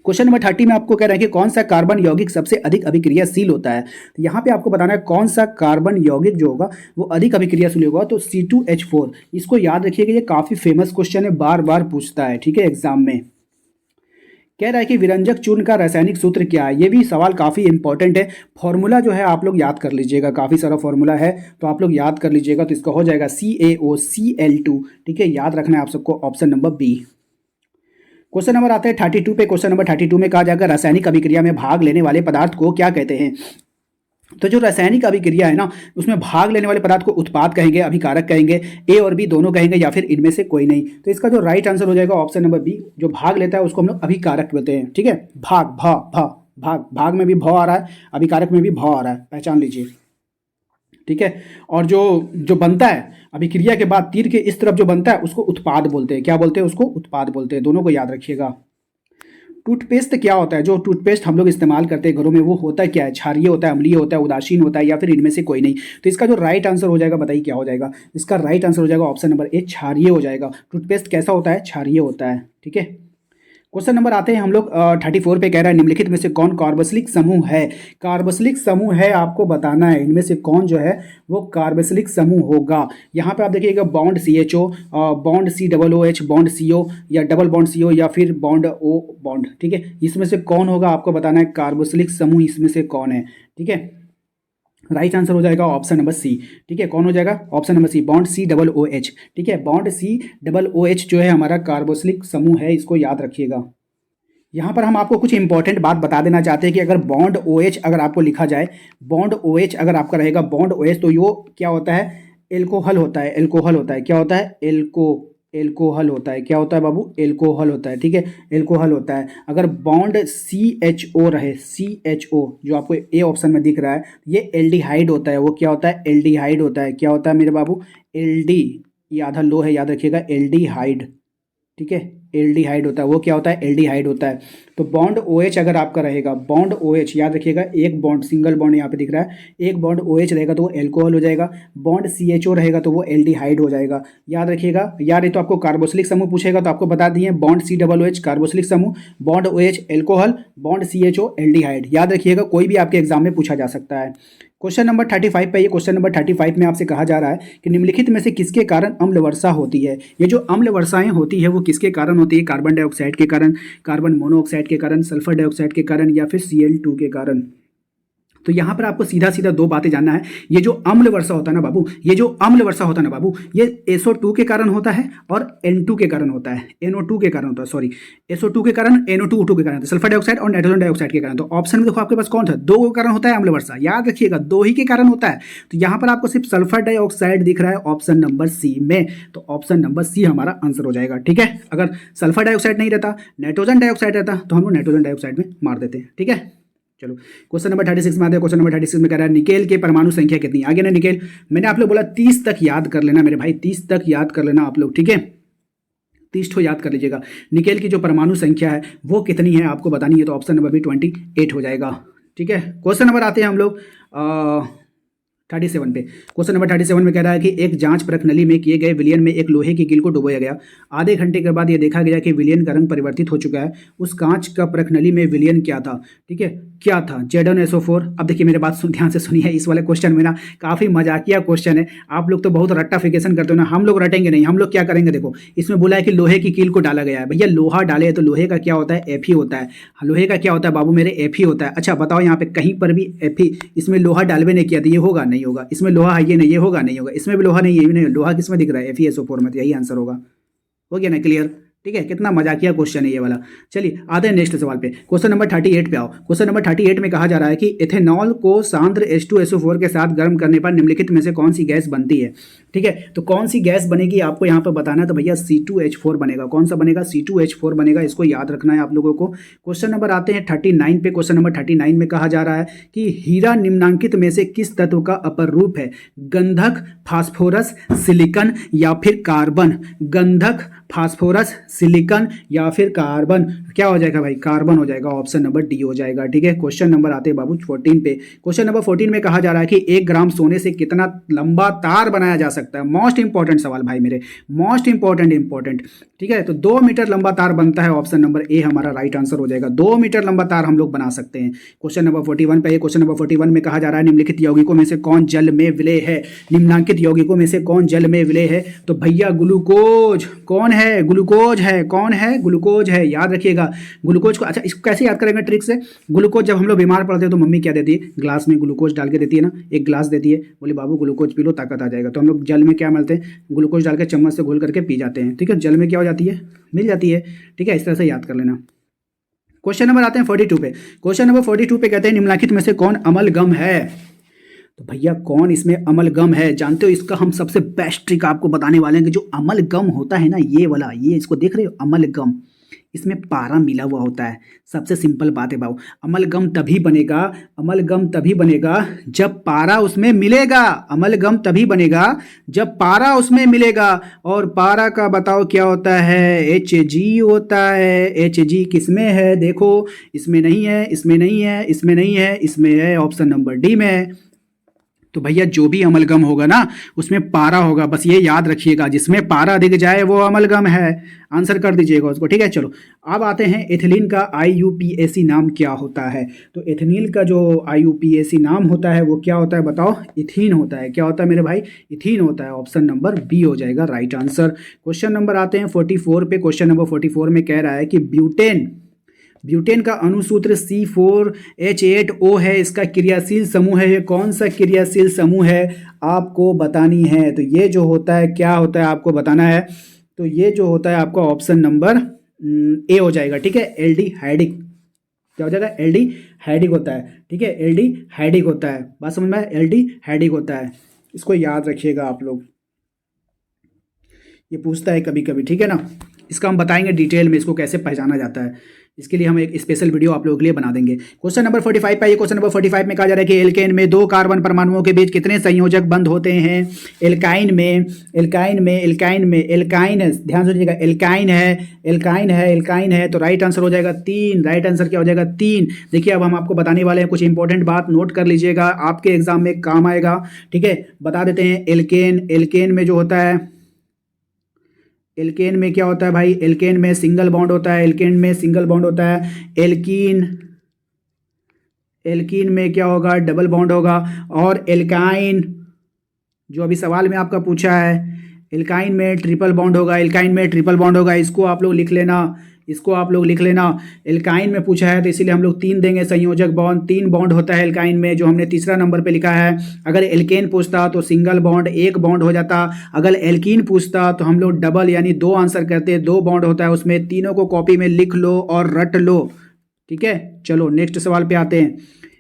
क्वेश्चन नंबर 30 में आपको कह रहा है कि कौन सा कार्बन यौगिक सबसे अधिक अभिक्रियाशील होता है। तो यहाँ पे आपको बताना है कौन सा कार्बन यौगिक जो होगा वो अधिक अभिक्रियाशील होगा। तो C2H4, इसको याद रखिएगा, ये काफी फेमस क्वेश्चन है, बार बार पूछता है, ठीक है, एग्जाम में। कह रहा है कि विरंजक चूर्ण का रासायनिक सूत्र क्या है। ये भी सवाल काफ़ी इंपॉर्टेंट है। फॉर्मूला जो है आप लोग याद कर लीजिएगा, काफ़ी सारा फॉर्मूला है तो आप लोग याद कर लीजिएगा। तो इसका हो जाएगा CaOCl2, ठीक है, याद रखना है आप सबको, option number B. Question number आता है 32 पे। क्वेश्चन नंबर 32 में कहा जाएगा रासायनिक अभिक्रिया में भाग लेने वाले पदार्थ को क्या कहते हैं। तो जो रासायनिक अभिक्रिया है ना, उसमें भाग लेने वाले पदार्थ को उत्पाद कहेंगे, अभिकारक कहेंगे, ए और बी दोनों कहेंगे या फिर इनमें से कोई नहीं। तो इसका जो राइट आंसर हो जाएगा ऑप्शन नंबर बी। जो भाग लेता है उसको हम लोग अभिकारक बोलते हैं, ठीक है। भाग में भी भ आ रहा है, अभिकारक में भी भ आ रहा है, पहचान लीजिए, ठीक है। और जो जो बनता है अभिक्रिया के बाद तीर के इस तरफ जो बनता है उसको उत्पाद बोलते हैं। क्या बोलते हैं? उसको उत्पाद बोलते हैं। दोनों को याद रखिएगा। टूथपेस्ट क्या होता है? जो टूथपेस्ट हम लोग इस्तेमाल करते हैं घरों में वो होता क्या है? क्षारीय होता है, अम्लीय होता है, उदासीन होता है, या फिर इनमें से कोई नहीं? तो इसका जो राइट आंसर हो जाएगा बताइए क्या हो जाएगा? इसका राइट आंसर हो जाएगा ऑप्शन नंबर ए, क्षारीय हो जाएगा। टूथपेस्ट कैसा होता है? क्षारीय होता है। ठीक है। क्वेश्चन नंबर आते हैं हम लोग 34 पे। कह रहा है निम्नलिखित में से कौन कार्बोक्सिलिक समूह है? कार्बोक्सिलिक समूह है, आपको बताना है इनमें से कौन जो है वो कार्बोक्सिलिक समूह होगा। यहाँ पे आप देखिएगा bond CHO, bond COOH, bond CO, या डबल बॉन्ड CO, या फिर बॉन्ड O बॉन्ड। ठीक है, इसमें से कौन होगा आपको बताना है कार्बोक्सिलिक समूह इसमें से कौन है। ठीक है, राइट आंसर हो जाएगा ऑप्शन नंबर सी। ठीक है, कौन हो जाएगा? Option number C, bond COOH। ठीक है, बॉन्ड COOH जो है हमारा कार्बोक्सिलिक समूह है, इसको याद रखिएगा। यहाँ पर हम आपको कुछ इंपॉर्टेंट बात बता देना चाहते हैं कि अगर बॉन्ड OH अगर आपको लिखा जाए, बॉन्ड OH अगर आपका रहेगा बॉन्ड OH, तो यो क्या होता है? एल्कोहल होता है। एल्कोहल होता है। क्या होता है? एल्कोहल होता है। क्या होता है बाबू? एल्कोहल होता है। ठीक है, एल्कोहल होता है। अगर बॉन्ड CHO रहे, CHO जो आपको ए ऑप्शन में दिख रहा है, ये एल्डिहाइड होता है। वो क्या होता है? एल्डिहाइड होता है। क्या होता है मेरे बाबू? एल्डी, ये आधा लो है, याद रखिएगा, एल्डिहाइड। ठीक है, एल्डिहाइड होता है। वो क्या होता है? एल्डिहाइड होता है। तो बॉन्ड OH अगर आपका रहेगा, बॉन्ड OH याद रखिएगा, एक बॉन्ड, सिंगल बॉन्ड यहाँ पे दिख रहा है, एक बॉन्ड OH रहेगा तो वो एल्कोहल हो जाएगा। बॉन्ड CHO रहेगा तो वो एल्डिहाइड हो जाएगा। याद रखिएगा। यार ये तो आपको कार्बोक्सिलिक समूह पूछेगा तो आपको बता दिए, बॉन्ड COOH कार्बोक्सिलिक समूह, bond OH alcohol, bond CHO aldehyde. याद रखिएगा, कोई भी आपके एग्जाम में पूछा जा सकता है। क्वेश्चन नंबर 35 पे, ये क्वेश्चन नंबर 35 में आपसे कहा जा रहा है कि निम्नलिखित में से किसके कारण अम्ल वर्षा होती है? ये जो अम्ल वर्षाएं होती है वो किसके कारण होती है? कार्बन डाइऑक्साइड के कारण, कार्बन मोनोऑक्साइड के कारण, सल्फर डाइऑक्साइड के कारण, या फिर Cl2 के कारण? तो यहाँ पर आपको सीधा सीधा दो बातें जानना है। ये जो अम्ल वर्षा होता है ना बाबू, ये जो अम्ल वर्षा होता है ना बाबू, ये SO2 के कारण होता है और N2 के कारण होता है, NO2 के कारण होता है, सॉरी, SO2 के कारण, NO2 O2 के कारण, सल्फर डाइऑक्साइड और नाइट्रोजन डाइऑक्साइड के कारण। तो ऑप्शन में देखो आपके पास कौन था? दो के कारण होता है अम्ल वर्षा, याद रखिएगा, दो ही के कारण होता है। तो यहाँ पर आपको सिर्फ सल्फर डाइऑक्साइड दिख रहा है ऑप्शन नंबर सी में, तो ऑप्शन नंबर सी हमारा आंसर हो जाएगा। ठीक है, अगर सल्फर डाइऑक्साइड नहीं रहता, नाइट्रोजन डाइऑक्साइड रहता, तो हम लोग नाइट्रोजन डाइऑक्साइड में मार देते हैं। ठीक है, चलो क्वेश्चन नंबर 36 में आते हैं। क्वेश्चन नंबर 36 में कह रहा है निकेल के परमाणु संख्या कितनी? आगे ना निकेल, मैंने आप लोग बोला 30 तक याद कर लेना मेरे भाई, 30 तक याद कर लेना आप लोग। ठीक है, 30 ठो याद कर लीजिएगा। निकेल की जो परमाणु संख्या है वो कितनी है आपको बतानी है, तो ऑप्शन नंबर भी 28 हो जाएगा। ठीक है, क्वेश्चन नंबर आते हैं हम लोग 37 पे। क्वेश्चन नंबर 37 में कह रहा है कि एक जांच प्रणाली में किए गए विलयन में एक लोहे की कील को डुबोया गया। आधे घंटे के बाद यह देखा गया कि विलयन का रंग परिवर्तित हो चुका है। उस कांच का प्रणाली में विलयन क्या था? ठीक है, क्या था? ZnSO4। अब देखिए मेरे बात ध्यान से सुनिए, इस वाले क्वेश्चन में ना काफ़ी मजाकिया क्वेश्चन है। आप लोग तो बहुत रट्टाफिकेशन करते हो ना, हम लोग रटेंगे नहीं। हम लोग क्या करेंगे, देखो इसमें बोला है कि लोहे की कील को डाला गया है। भैया लोहा डाले तो लोहे का क्या होता है? Fe होता है। लोहे का क्या होता है बाबू मेरे? Fe होता है। अच्छा बताओ, यहाँ पे कहीं पर भी Fe, इसमें लोहा डालवे नहीं किया तो ये होगा? नहीं होगा। इसमें लोहा है, ये नहीं, ये होगा? नहीं होगा। इसमें भी लोहा नहीं, ये भी नहीं, लोहा किसमें दिख रहा है? FeSO4 में, तो यही आंसर होगा। हो गया ना क्लियर? ठीक है, कितना मजाकिया क्वेश्चन है ये वाला। चलिए आते हैं नेक्स्ट सवाल पे। क्वेश्चन नंबर 38 पे आओ। क्वेश्चन नंबर 38 में कहा जा रहा है कि इथेनॉल को सांद्र H2SO4 के साथ गर्म करने पर निम्नलिखित में से कौन सी गैस बनती है? ठीक है, तो कौन सी गैस बनेगी आपको यहाँ पर बताना है। तो भैया C2H4 बनेगा। कौन सा बनेगा? C2H4 बनेगा, इसको याद रखना है आप लोगों को। क्वेश्चन नंबर आते हैं 39 पे। क्वेश्चन नंबर 39 में कहा जा रहा है कि हीरा निम्नांकित में से किस तत्व का अपर रूप है? गंधक, फास्फोरस, सिलिकॉन या फिर कार्बन? गंधक, फास्फोरस, सिलिकॉन या फिर कार्बन? क्या हो जाएगा भाई? कार्बन हो जाएगा। ऑप्शन नंबर डी हो जाएगा। ठीक है, क्वेश्चन नंबर आते हैं बाबू 14 पे। क्वेश्चन नंबर 14 में कहा जा रहा है कि 1 ग्राम सोने से कितना लंबा तार बनाया जा सकता है? मोस्ट इंपॉर्टेंट सवाल भाई मेरे, मोस्ट इंपॉर्टेंट। ठीक है, तो 2 मीटर लंबा तार बनता है। ऑप्शन नंबर ए हमारा राइट आंसर हो जाएगा। 2 मीटर लंबा तार हम लोग बना सकते हैं। क्वेश्चन नंबर 41 पे। क्वेश्चन नंबर 41 में कहा जा रहा है निम्नलिखित यौगिकों में से कौन जल में विलय है? निम्नांकित यौगिकों में से कौन जल में विलय है? तो भैया ग्लूकोज। कौन है? ग्लूकोज है। कौन है? ग्लूकोज है। याद रखिएगा ग्लूकोज को। अच्छा इसको कैसे याद करेंगे ट्रिक से? ग्लूकोज जब हम लोग बीमार पड़ते हैं तो मम्मी क्या देती है? ग्लास में ग्लूकोज डाल के देती है ना, एक ग्लास देती है, बोले बाबू ग्लूकोज पी लो ताकत आ जाएगा। तो हम लोग जल में क्या मिलते हैं? ग्लूकोज डाल के चम्मच से घोल करके पी जाते हैं। ठीक है, जल में क्या हो जाती है? मिल जाती है। ठीक है, इस तरह से याद कर लेना। क्वेश्चन नंबर आते हैं 42 पे। क्वेश्चन नंबर 42 पे कहते हैं निम्नलिखित में से कौन अमलगम है? तो भैया कौन इसमें अमलगम है? जानते हो इसका हम सबसे बेस्ट ट्रिक आपको बताने वाले हैं कि जो अमलगम होता है ना, ये वाला, ये इसको देख रहे हो अमलगम, इसमें पारा मिला हुआ होता है। सबसे सिंपल बात है बाबू, अमलगम तभी बनेगा, अमलगम तभी बनेगा जब पारा उसमें मिलेगा। अमलगम तभी बनेगा जब पारा उसमें मिलेगा। और पारा का बताओ क्या होता है, Hg होता है। Hg किसमें है, देखो इसमें नहीं है, इसमें नहीं है, इसमें नहीं है, इसमें है, ऑप्शन नंबर डी में है। तो भैया जो भी अमलगम होगा ना उसमें पारा होगा, बस ये याद रखिएगा, जिसमें पारा दिख जाए वो अमलगम है। आंसर कर दीजिएगा उसको, ठीक है। चलो अब आते हैं एथिलीन का IUPAC नाम क्या होता है। तो एथिलीन का जो IUPAC नाम होता है वो क्या होता है बताओ, इथीन होता है। क्या होता है मेरे भाई, इथीन होता है। ऑप्शन नंबर बी हो जाएगा राइट आंसर। क्वेश्चन नंबर आते हैं 44 पे। क्वेश्चन नंबर 44 में कह रहा है कि ब्यूटेन का अणुसूत्र C4H8O है, इसका क्रियाशील समूह है। ये कौन सा क्रियाशील समूह है आपको बतानी है। तो ये जो होता है क्या होता है आपको बताना है। तो ये जो होता है आपका ऑप्शन नंबर ए हो जाएगा, ठीक है। एल्डिहाइडिक, क्या हो जाएगा, एल्डिहाइडिक होता है, ठीक है। एल्डिहाइडिक होता है, बात समझ में आया, एल्डिहाइडिक होता है। इसको याद रखिएगा आप लोग, ये पूछता है कभी कभी, ठीक है ना। इसका हम बताएंगे डिटेल में इसको कैसे पहचाना जाता है। इसके लिए हम एक स्पेशल वीडियो आप लोगों के लिए बना देंगे। क्वेश्चन नंबर 45 पे, क्वेश्चन नंबर 45 में कहा जा रहा है कि एल्केन में 2 कार्बन परमाणुओं के बीच कितने संयोजक बंद होते हैं। एल्काइन में ध्यान से सुनिएगा, एल्काइन है तो राइट आंसर हो जाएगा 3। राइट आंसर क्या हो जाएगा, 3। देखिए अब हम आपको बताने वाले हैं कुछ इंपॉर्टेंट बात, नोट कर लीजिएगा, आपके एग्जाम में काम आएगा, ठीक है। बता देते हैं एल्केन में जो होता है, एल्केन में क्या होता है भाई, एल्केन में सिंगल बॉन्ड होता है। एल्कीन में क्या होगा, डबल बॉन्ड होगा। और एल्काइन जो अभी सवाल में आपका पूछा है, एल्काइन में ट्रिपल बॉन्ड होगा। इसको आप लोग लिख लेना, एल्काइन में पूछा है तो इसीलिए हम लोग 3 देंगे संयोजक बॉन्ड। 3 बॉन्ड होता है एल्काइन में, जो हमने तीसरा नंबर पे लिखा है। अगर एल्केन पूछता तो सिंगल बॉन्ड 1 बॉन्ड हो जाता। अगर एल्कीन पूछता तो हम लोग डबल यानी 2 आंसर करते, 2 बॉन्ड होता है उसमें। तीनों को कॉपी में लिख लो और रट लो, ठीक है। चलो नेक्स्ट सवाल पे आते हैं।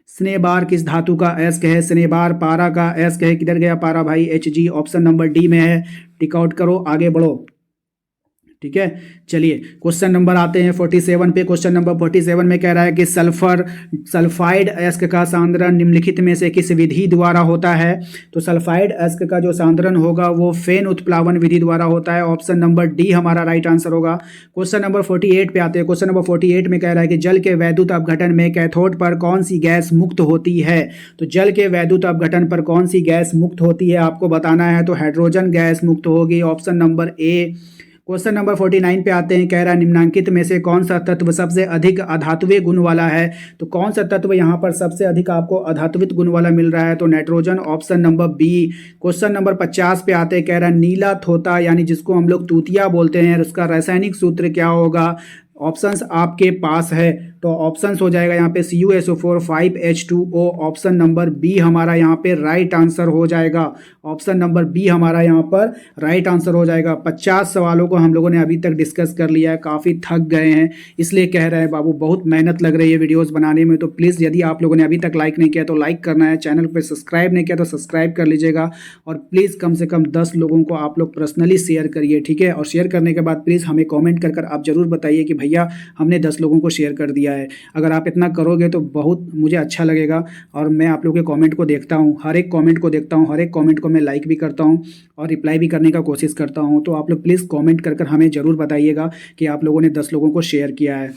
स्नेबार किस धातु का अयस्क है। स्नेबार पारा का अयस्क है। किधर गया पारा भाई, Hg, ऑप्शन नंबर डी में है। टिक आउट करो, आगे बढ़ो, ठीक है। चलिए क्वेश्चन नंबर आते हैं 47 पे। क्वेश्चन नंबर 47 में कह रहा है कि सल्फाइड अयस्क का सांद्रण निम्नलिखित में से किस विधि द्वारा होता है। तो सल्फाइड अयस्क का जो सांद्रण होगा वो फेन उत्प्लावन विधि द्वारा होता है। ऑप्शन नंबर डी हमारा राइट आंसर होगा। क्वेश्चन नंबर 48 पे आते हैं। क्वेश्चन नंबर 48 में कह रहा है कि जल के वैद्युत अपघटन में कैथोड पर कौन सी गैस मुक्त होती है। तो जल के वैद्युत अपघटन पर कौन सी गैस मुक्त होती है आपको बताना है। तो हाइड्रोजन गैस मुक्त होगी, option number A. Question number 49 पे आते हैं। कह रहा है निम्नांकित में से कौन सा तत्व सबसे अधिक अधात्वीय गुण वाला है। तो कौन सा तत्व यहाँ पर सबसे अधिक आपको अधात्वित गुण वाला मिल रहा है। तो nitrogen, option number B. Question number 50 पे आते हैं। कह रहा है नीला थोता यानी जिसको हम लोग तूतिया बोलते हैं, उसका रासायनिक सूत्र क्या होगा। ऑप्शंस आपके पास है, तो ऑप्शंस हो जाएगा यहाँ पे CuSO4 5H2O। Option number B हमारा यहाँ पे राइट आंसर हो जाएगा। ऑप्शन नंबर बी हमारा यहाँ पर राइट आंसर हो जाएगा। 50 सवालों को हम लोगों ने अभी तक डिस्कस कर लिया है, काफ़ी थक गए हैं, इसलिए कह रहे हैं बाबू बहुत मेहनत लग रही है वीडियोज़ बनाने में। तो प्लीज़ यदि आप लोगों ने अभी तक लाइक नहीं किया तो लाइक करना है, चैनल पर सब्सक्राइब नहीं किया तो सब्सक्राइब कर लीजिएगा। और प्लीज़ कम से कम 10 लोगों को आप लोग पर्सनली शेयर करिए, ठीक है। और शेयर करने के बाद प्लीज़ हमें कॉमेंट कर आप जरूर बताइए कि भैया हमने 10 लोगों को शेयर कर दिया है। अगर आप इतना करोगे तो बहुत मुझे अच्छा लगेगा। और मैं आप लोगों के कमेंट को देखता हूँ, हर एक कमेंट को देखता हूँ, हर एक कमेंट को मैं लाइक भी करता हूँ और रिप्लाई भी करने का कोशिश करता हूँ। तो आप लोग प्लीज़ कमेंट कर हमें ज़रूर बताइएगा कि आप लोगों ने 10 लोगों को शेयर किया है।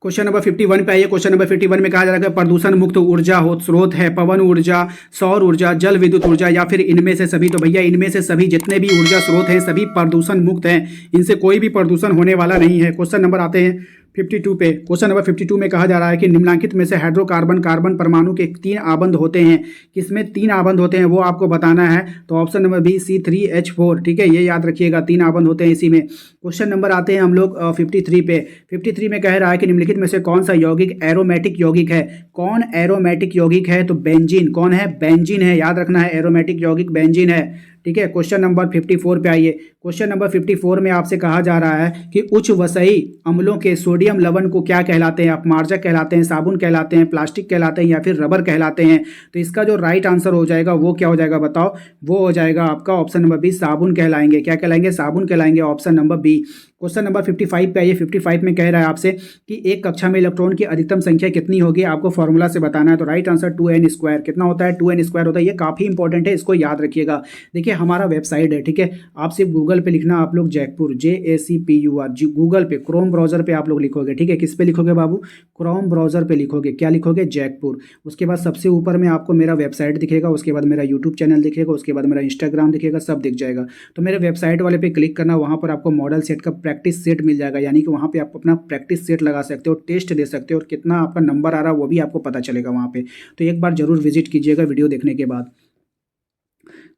क्वेश्चन नंबर 51 पे आइए। क्वेश्चन नंबर 51 में कहा जा रहा है प्रदूषण मुक्त ऊर्जा स्रोत है पवन ऊर्जा, सौर ऊर्जा, जल विद्युत ऊर्जा या फिर इनमें से सभी। तो भैया इनमें से सभी जितने भी ऊर्जा स्रोत हैं सभी प्रदूषण मुक्त हैं, इनसे कोई भी प्रदूषण होने वाला नहीं है। क्वेश्चन नंबर आते हैं 52 पे। क्वेश्चन नंबर 52 में कहा जा रहा है कि निम्नलिखित में से हाइड्रोकार्बन कार्बन परमाणु के 3 आबंध होते हैं, किसमें 3 आबंध होते हैं वो आपको बताना है। तो ऑप्शन नंबर बी C3H4, ठीक है, ये याद रखिएगा, 3 आबंध होते हैं इसी में। क्वेश्चन नंबर आते हैं हम लोग 53 पे। 53 में कह रहा है कि निम्नलिखित में से कौन सा यौगिक एरोमेटिक यौगिक है। कौन एरोमेटिक यौगिक है। तो बेंजीन। कौन है, बेंजीन है, याद रखना है, एरोमेटिक यौगिक बेंजीन है, ठीक है। क्वेश्चन नंबर 54 पे आइए। क्वेश्चन नंबर 54 में आपसे कहा जा रहा है कि उच्च वसई अम्लों के सोडियम लवण को क्या कहलाते हैं? अपमार्जक कहलाते हैं, साबुन कहलाते हैं, प्लास्टिक कहलाते हैं या फिर रबर कहलाते हैं? तो इसका जो राइट आंसर हो जाएगा वो क्या हो जाएगा बताओ? वो हो जाएगा आपका ऑप्शन नंबर बी, साबुन कहलाएंगे। क्या कहलाएंगे? साबुन कहलाएंगे, option number B. Question number 55 पे आइए। 55 में कह रहा है आपसे कि एक कक्षा में इलेक्ट्रॉन की अधिकतम संख्या कितनी होगी? आपको फॉर्मूला से बताना है। तो राइट आंसर 2n स्क्वायर। कितना होता है? 2n स्क्वायर होता है। ये काफ़ी इंपॉर्टेंट है, इसको याद रखिएगा। देखिए हमारा वेबसाइट है, ठीक है। आप सिर्फ गूगल पे लिखना, आप लोग जैकपुर JACPUR गूगल पे क्रोम ब्राउजर पे आप लोग लिखोगे, ठीक है। किस पे लिखोगे बाबू? क्रोम ब्राउजर पे लिखोगे। क्या लिखोगे? जैकपुर। उसके बाद सबसे ऊपर में आपको मेरा वेबसाइट दिखेगा, उसके बाद मेरा यूट्यूब चैनल दिखेगा, उसके बाद मेरा इंस्टाग्राम दिखेगा, सब दिख जाएगा। तो मेरे वेबसाइट वाले पे क्लिक करना, वहाँ पर आपको मॉडल सेट का प्रैक्टिस सेट मिल जाएगा, यानी कि वहाँ पे आप अपना प्रैक्टिस सेट लगा सकते हो, टेस्ट दे सकते हो और कितना आपका नंबर आ रहा है वो भी आपको पता चलेगा वहाँ पे। तो एक बार जरूर विजिट कीजिएगा वीडियो देखने के बाद।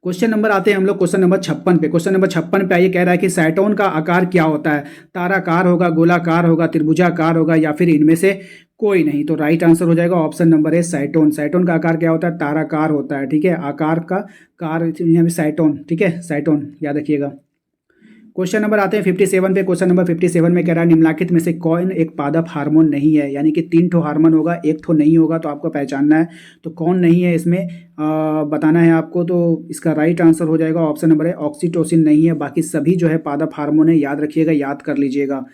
क्वेश्चन नंबर आते हैं हम लोग क्वेश्चन नंबर 56 पे। क्वेश्चन नंबर 56 पे आइए। कह रहा है कि साइटोन का आकार क्या होता है? ताराकार होगा, गोलाकार होगा, त्रिभुजाकार होगा या फिर इनमें से कोई नहीं? तो राइट आंसर हो जाएगा ऑप्शन नंबर है साइटोन। साइटोन का आकार क्या होता है? ताराकार होता है, ठीक है। आकार का कार यहाँ पे साइटोन, ठीक है, साइटोन याद रखिएगा। क्वेश्चन नंबर आते हैं 57 पे। क्वेश्चन नंबर 57 में कह रहा है निम्नलिखित में से कौन एक पादप हार्मोन नहीं है? यानी कि 3 ठो हार्मोन होगा, एक ठो नहीं होगा, तो आपको पहचानना है तो कौन नहीं है इसमें बताना है आपको। तो इसका राइट आंसर हो जाएगा ऑप्शन नंबर है ऑक्सीटोसिन नहीं है, बाकी सभी जो है पादप हार्मोन है। याद रखिएगा, याद कर लीजिएगा।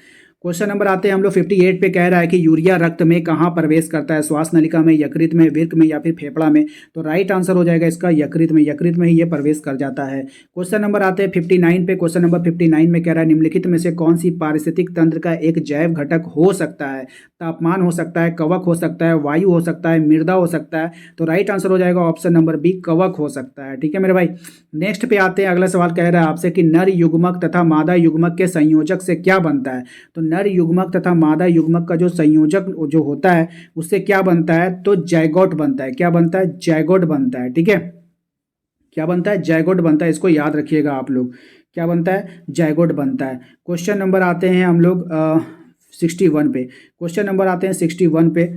क्वेश्चन नंबर आते हैं हम लोग 58 पे। कह रहा है कि यूरिया रक्त में कहाँ प्रवेश करता है? श्वास नलिका में, यकृत में, वृक्क में या फिर फेफड़ा में? तो राइट आंसर हो जाएगा इसका यकृत में। यकृत में ही ये प्रवेश कर जाता है। क्वेश्चन नंबर आते हैं 59 पे। क्वेश्चन नंबर 59 में कह रहा है निम्नलिखित में से कौन सी पारिस्थितिक तंत्र का एक जैव घटक हो सकता है? तापमान हो सकता है, कवक हो सकता है, वायु हो सकता है, मृदा हो सकता है? तो राइट आंसर हो जाएगा ऑप्शन नंबर बी, कवक हो सकता है, ठीक है मेरे भाई। नेक्स्ट पे आते हैं। अगला सवाल कह रहा है आपसे कि नर युग्मक तथा मादा युग्मक के संयोजक से क्या बनता है? तो नर युग्मक तथा मादा युग्मक का जो संयोजक जो होता है उससे क्या बनता है? तो जाइगोट बनता है। क्या बनता है? जाइगोट बनता है, ठीक है। क्या बनता है? जाइगोट बनता है। इसको याद रखिएगा आप लोग। क्या बनता है? जाइगोट बनता है। क्वेश्चन नंबर आते हैं हम लोग 61 पे। क्वेश्चन नंबर आते हैं 61 पे।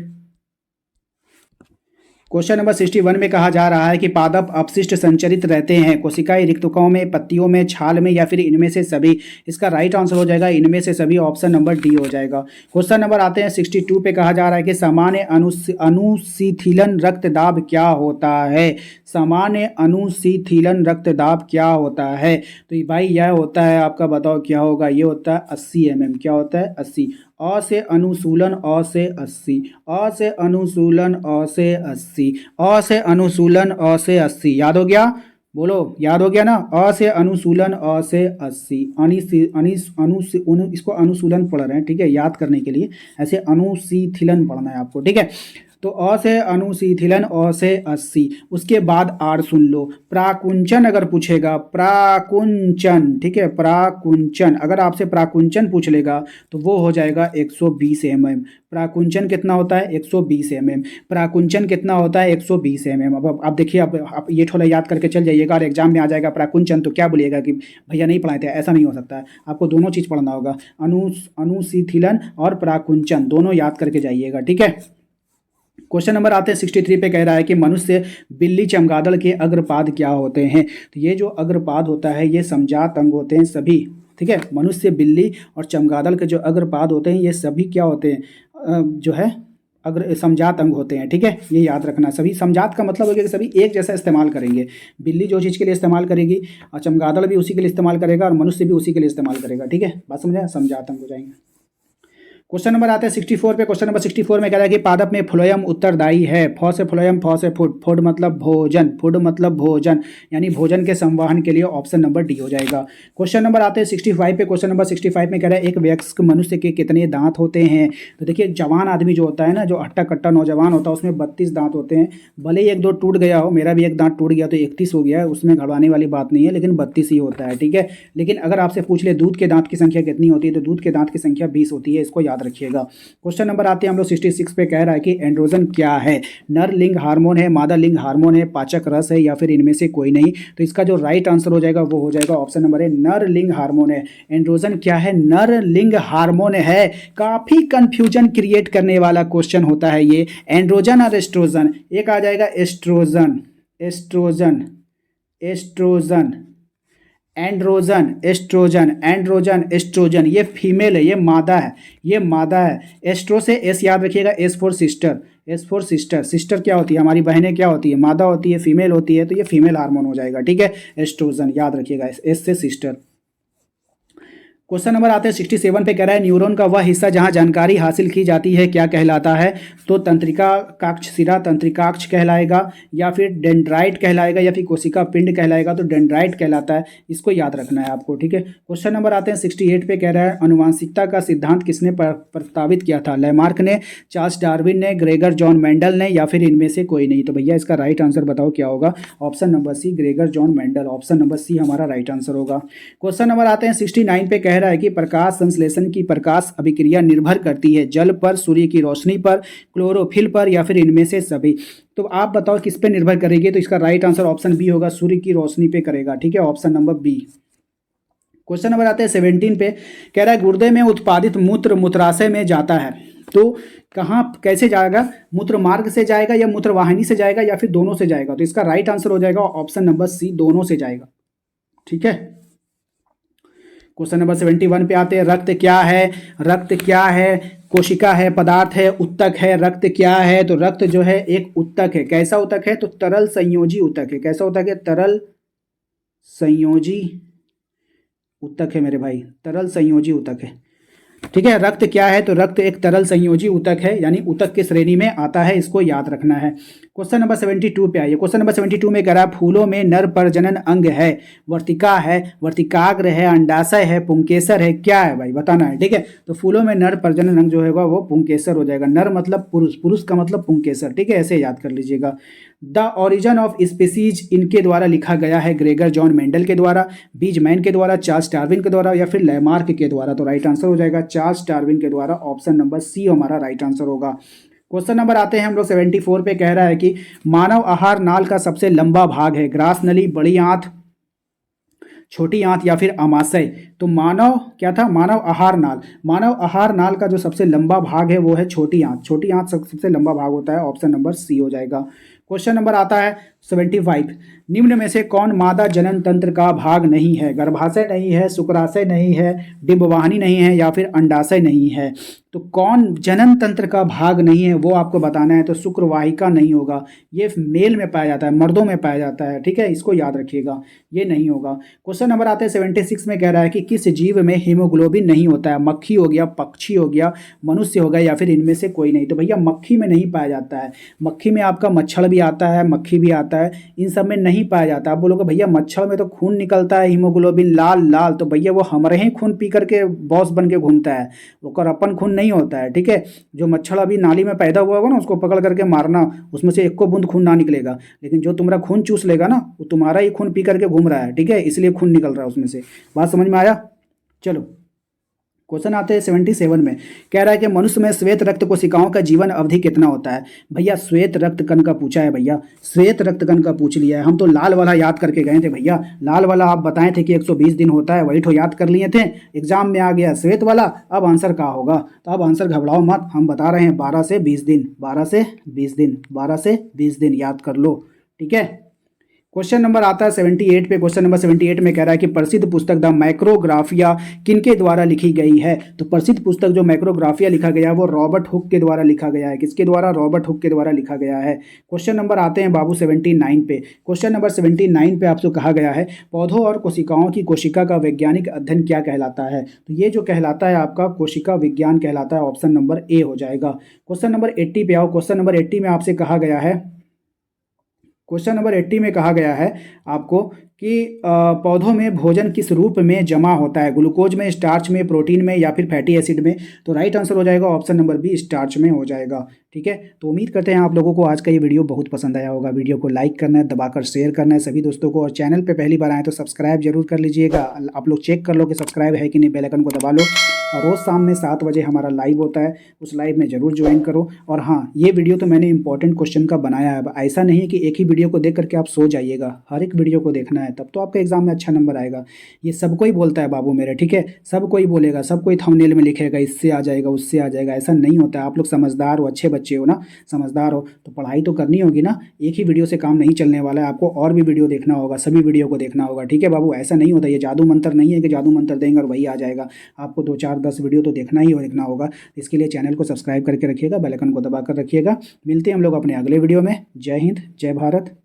क्वेश्चन नंबर 61 में कहा जा रहा है कि पादप अपशिष्ट संचरित रहते हैं कोशिकाएं रिक्तकों में, पत्तियों में, छाल में या फिर इनमें से सभी? इसका राइट आंसर हो जाएगा इनमें से सभी, ऑप्शन नंबर डी हो जाएगा। क्वेश्चन नंबर आते हैं 62 पे। कहा जा रहा है कि सामान्य अनुशीथिलन रक्तदाब क्या होता है? सामान्य अनुशीथिलन रक्तदाब क्या होता है? तो भाई यह होता है आपका, बताओ क्या होगा? ये होता है 80 mm। क्या होता है? 80। अ से अनुसूलन, अ से 80, अ से अनुसूलन, अ से 80, अ से अनुसूलन, अ से 80। याद हो गया? बोलो, याद हो गया ना? अ से अनुसूलन, अ से 80। इसको अनुसूलन पढ़ रहे हैं, ठीक है, याद करने के लिए। ऐसे अनुशीथिलन पढ़ना है आपको, ठीक है। तो अ से अनुशीथिलन, अ से 80। उसके बाद आर सुन लो। प्राकुंचन अगर पूछेगा, प्राकुंचन, ठीक है, प्राकुंचन अगर आपसे प्राकुंचन पूछ लेगा तो वो हो जाएगा 120 mm। प्राकुंचन कितना होता है? 120 mm। प्राकुंचन कितना होता है? 120 mm। अब आप देखिए, आप ये थोड़ा याद करके चल जाइएगा और एग्जाम में आ जाएगा प्राकुंचन तो क्या बोलिएगा कि भैया नहीं पढ़ाए थे। ऐसा नहीं हो सकता है, आपको दोनों चीज़ पढ़ना होगा, अनुशीथिलन और प्राकुंचन दोनों याद करके जाइएगा, ठीक है। क्वेश्चन नंबर आते हैं 63 पे। कह रहा है कि मनुष्य, बिल्ली, चमगादड़ के अग्रपाद क्या होते हैं? तो ये जो अग्रपाद होता है ये समजात अंग होते हैं सभी, ठीक है। मनुष्य, बिल्ली और चमगादड़ के जो अग्रपाद होते हैं ये सभी क्या होते हैं? जो है अग्र समजात अंग होते हैं, ठीक है। ये याद रखना। सभी समजात का मतलब हो गया कि सभी एक जैसा इस्तेमाल करेंगे। बिल्ली जो चीज़ के लिए इस्तेमाल करेगी और चमगादड़ भी उसी के लिए इस्तेमाल करेगा और मनुष्य भी उसी के लिए इस्तेमाल करेगा, ठीक है। बात समझा? समजात अंग हो जाएंगे। क्वेश्चन नंबर आते हैं 64 पे। क्वेश्चन नंबर 64 में कह रहा है कि पादप में फ्लोएम उत्तरदायी है। फ से फ्लोएम, फ से फूड, फूड मतलब भोजन, फूड मतलब भोजन, यानी भोजन के संवहन के लिए ऑप्शन नंबर डी हो जाएगा। क्वेश्चन नंबर आते हैं 65 पे। क्वेश्चन नंबर 65 में कह रहा है एक वयस्क मनुष्य के कितने दांत होते हैं? तो देखिए जवान आदमी जो होता है ना, जो हट्टा कट्टा नौजवान होता है, उसमें 32 दांत होते हैं। भले ही एक दो टूट गया हो, मेरा भी एक दांत टूट गया तो 31 हो गया है, उसमें घबराने वाली बात नहीं है, लेकिन 32 ही होता है, ठीक है। लेकिन अगर आपसे पूछ ले दूध के दांत की संख्या कितनी होती है, तो दूध के दांत की संख्या 20 होती है, इसको याद रखिएगा। क्वेश्चन नंबर आते हैं हम लोग 66 पे। कह रहा है कि एंड्रोजन क्या है? नर लिंग हार्मोन है, मादा लिंग हार्मोन है, पाचक रस है या फिर इनमें से कोई नहीं? तो इसका जो राइट आंसर हो जाएगा वो हो जाएगा ऑप्शन नंबर है नर लिंग हार्मोन है। एंड्रोजन क्या है? नर लिंग हार्मोन है। काफी कंफ्यूजन क्रिएट करने वाला क्वेश्चन होता है ये, एंड्रोजन और एस्ट्रोजन। एक आ जाएगा estrogen, estrogen, estrogen, androgen, estrogen, androgen, estrogen, ये फीमेल है, ये मादा है, ये मादा है। एस्ट्रो से एस याद रखिएगा, S for sister, S for sister. Sister क्या होती है, हमारी बहनें क्या होती है, मादा होती है, फीमेल होती है, तो ये फीमेल हार्मोन हो जाएगा, ठीक है। एस्ट्रोजन याद रखिएगा, एस से सिस्टर। क्वेश्चन नंबर आते हैं 67 पे, कह रहा है न्यूरॉन का वह हिस्सा जहां जानकारी हासिल की जाती है क्या कहलाता है। तो तंत्रिका काक्ष सिरा तंत्रिकाक्ष कहलाएगा, या फिर डेंड्राइट कहलाएगा, या फिर कोशिका पिंड कहलाएगा। तो डेंड्राइट कहलाता है, इसको याद रखना है आपको, ठीक है। क्वेश्चन नंबर आते हैं 68 पे, कह रहा है अनुवांशिकता का सिद्धांत किसने प्रस्तावित किया था। लैमार्क ने, चार्ल्स डार्विन ने, ग्रेगर जॉन मेंडल ने, या फिर इनमें से कोई नहीं। तो भैया इसका राइट आंसर बताओ क्या होगा। Option number C, Gregor John Mendel. Option number C हमारा राइट आंसर होगा। क्वेश्चन नंबर आते हैं 69 पे, कह रहा है कि प्रकाश संश्लेषण की प्रकाश अभिक्रिया निर्भर करती है जल पर, सूर्य की रोशनी पर, क्लोरोफिल पर, या फिर इनमें से सभी। तो आप बताओ किस पे निर्भर करेगी। तो इसका राइट आंसर ऑप्शन बी होगा, सूर्य की रोशनी पे करेगा, ठीक है। Option number B. Question number आते हैं 17 पे, कह रहा है गुर्दे में उत्पादित मूत्र मूत्राशय में जाता है। तो कहाँ कैसे जाएगा, मूत्र मार्ग से जाएगा, या मूत्रवाहिनी से जाएगा, या फिर दोनों से जाएगा। तो इसका राइट आंसर हो जाएगा ऑप्शन नंबर सी, दोनों से जाएगा, ठीक है। क्वेश्चन नंबर 71 पे आते हैं, रक्त क्या है। रक्त क्या है, कोशिका है, पदार्थ है, उत्तक है। रक्त क्या है, तो रक्त जो है एक उत्तक है। कैसा उत्तक है, तो तरल संयोजी उत्तक है। कैसा उत्तक है, तरल संयोजी उत्तक है मेरे भाई, तरल संयोजी उत्तक है, ठीक है। रक्त क्या है, तो रक्त एक तरल संयोजी ऊतक है, यानी ऊतक की श्रेणी में आता है, इसको याद रखना है। क्वेश्चन नंबर 72 पे आइए। क्वेश्चन नंबर 72 में कह रहा है फूलों में नर प्रजनन अंग है, वर्तिका है, वर्तिकाग्र है, अंडाशय है, पुंकेसर है, क्या है भाई बताना है, ठीक है। तो फूलों में नर प्रजनन अंग जो होगा वो पुंकेसर हो जाएगा। नर मतलब पुरुष, पुरुष का मतलब पुंकेसर, ठीक है, ऐसे याद कर लीजिएगा। द ओरिजिन ऑफ स्पीसीज इनके द्वारा लिखा गया है, ग्रेगर जॉन मेंडल के द्वारा, बीजमैन के द्वारा, चार्ल्स डार्विन के द्वारा, या फिर लैमार्क के द्वारा। तो राइट आंसर हो जाएगा चार्ल्स डार्विन के द्वारा। ऑप्शन नंबर सी हमारा राइट आंसर होगा। क्वेश्चन नंबर आते हैं हम लोग 74 पे, कह रहा है कि मानव आहार नाल का सबसे लंबा भाग है, ग्रास नली, बड़ी आंत, छोटी आंत, या फिर आमाशय। तो मानव क्या था, मानव आहार नाल। मानव आहार नाल का जो सबसे लंबा भाग है वो है छोटी आंत। छोटी आंत सबसे लंबा भाग होता है। ऑप्शन नंबर सी हो जाएगा। क्वेश्चन नंबर आता है 75, निम्न में से कौन मादा जनन तंत्र का भाग नहीं है। गर्भाशय नहीं है, शुक्राशय नहीं है, डिंबवाहिनी नहीं है, या फिर अंडाशय नहीं है। तो कौन जनन तंत्र का भाग नहीं है वो आपको बताना है। तो शुक्रवाहिका नहीं होगा, ये मेल में पाया जाता है, मर्दों में पाया जाता है, ठीक है, इसको याद रखिएगा, ये नहीं होगा। क्वेश्चन नंबर आते हैं 76 में, कह रहा है कि किस जीव में हीमोग्लोबिन नहीं होता है। मक्खी हो गया, पक्षी हो गया, मनुष्य हो गया, या फिर इनमें से कोई नहीं। तो भैया मक्खी में नहीं पाया जाता है। मक्खी में आपका मच्छर भी आता है, मक्खी भी आता है, इन सब में नहीं पाया जाता। आप बोलोगे भैया मच्छर में तो खून निकलता है, हीमोग्लोबिन लाल लाल, तो भैया वो हमारे ही खून पी करके बॉस बन के घूमता है, वो अपन खून नहीं होता है, ठीक है। जो मच्छर अभी नाली में पैदा हुआ होगा ना, उसको पकड़ करके मारना, उसमें से एक बूंद खून ना निकलेगा, लेकिन जो तुम्हारा खून चूस लेगा ना, वो तुम्हारा ही खून पी करके घूम रहा है, ठीक है, इसलिए खून निकल रहा है उसमें से। बात समझ में आया। चलो क्वेश्चन आते हैं 77 में, कह रहा है कि मनुष्य में श्वेत रक्त कोशिकाओं का जीवन अवधि कितना होता है। भैया श्वेत रक्त कण का पूछा है, भैया श्वेत रक्त कण का पूछ लिया है। हम तो लाल वाला याद करके गए थे भैया, लाल वाला आप बताए थे कि 120 दिन होता है, वही तो याद कर लिए थे, एग्जाम में आ गया श्वेत वाला। अब आंसर क्या होगा, तो अब आंसर घबराओ मत, हम बता रहे हैं 12 से 20 दिन, 12 से 20 दिन, 12 से 20 दिन याद कर लो, ठीक है। क्वेश्चन नंबर आता है 78 पे। क्वेश्चन नंबर 78 में कह रहा है कि प्रसिद्ध पुस्तक द माइक्रोग्राफिया किनके द्वारा लिखी गई है। तो प्रसिद्ध पुस्तक जो माइक्रोग्राफिया लिखा गया है वो रॉबर्ट हुक के द्वारा लिखा गया है। किसके द्वारा, रॉबर्ट हुक के द्वारा लिखा गया है। क्वेश्चन नंबर आते हैं बाबू 79 पे। क्वेश्चन नंबर 79 पे आपसे कहा गया है पौधों और कोशिकाओं की कोशिका का वैज्ञानिक अध्ययन क्या कहलाता है। तो ये जो कहलाता है आपका कोशिका विज्ञान कहलाता है। ऑप्शन नंबर ए हो जाएगा। क्वेश्चन नंबर 80 पे आओ। क्वेश्चन नंबर 80 में आपसे कहा गया है, क्वेश्चन नंबर 80 में कहा गया है आपको कि पौधों में भोजन किस रूप में जमा होता है, ग्लूकोज में, स्टार्च में, प्रोटीन में, या फिर फैटी एसिड में। तो राइट आंसर हो जाएगा ऑप्शन नंबर बी, स्टार्च में हो जाएगा, ठीक है। तो उम्मीद करते हैं आप लोगों को आज का ये वीडियो बहुत पसंद आया होगा। वीडियो को लाइक करना है, दबाकर शेयर करना है सभी दोस्तों को, और चैनल पर पहली बार आए तो सब्सक्राइब जरूर कर लीजिएगा। आप लोग चेक कर लो कि सब्सक्राइब है कि नहीं, बेल आइकन को दबा लो। और रोज़ शाम में 7 बजे हमारा लाइव होता है, उस लाइव में ज़रूर ज्वाइन करो। और हाँ, ये वीडियो तो मैंने इंपॉर्टेंट क्वेश्चन का बनाया है। अब ऐसा नहीं है कि एक ही वीडियो को देख करके आप सो जाइएगा, हर एक वीडियो को देखना है, तब तो आपका एग्जाम में अच्छा नंबर आएगा। ये सबको ही बोलता है बाबू मेरे, ठीक है, सबको ही बोलेगा, सबको ही थंबनेल में लिखेगा इससे आ जाएगा उससे आ जाएगा, ऐसा नहीं होता है। आप लोग समझदार हो, अच्छे बच्चे हो ना, समझदार हो तो पढ़ाई तो करनी होगी ना। एक ही वीडियो से काम नहीं चलने वाला है, आपको और भी वीडियो देखना होगा, सभी वीडियो को देखना होगा, ठीक है बाबू। ऐसा नहीं होता, ये जादू मंत्र नहीं है कि जादू मंत्र देंगे और वही आ जाएगा। आपको 2 4 10 वीडियो तो देखना ही देखना होगा। इसके लिए चैनल को सब्सक्राइब करके रखिएगा, बेल आइकन को दबा कर रखिएगा। मिलते हैं हम लोग अपने अगले वीडियो में। जय हिंद, जय भारत।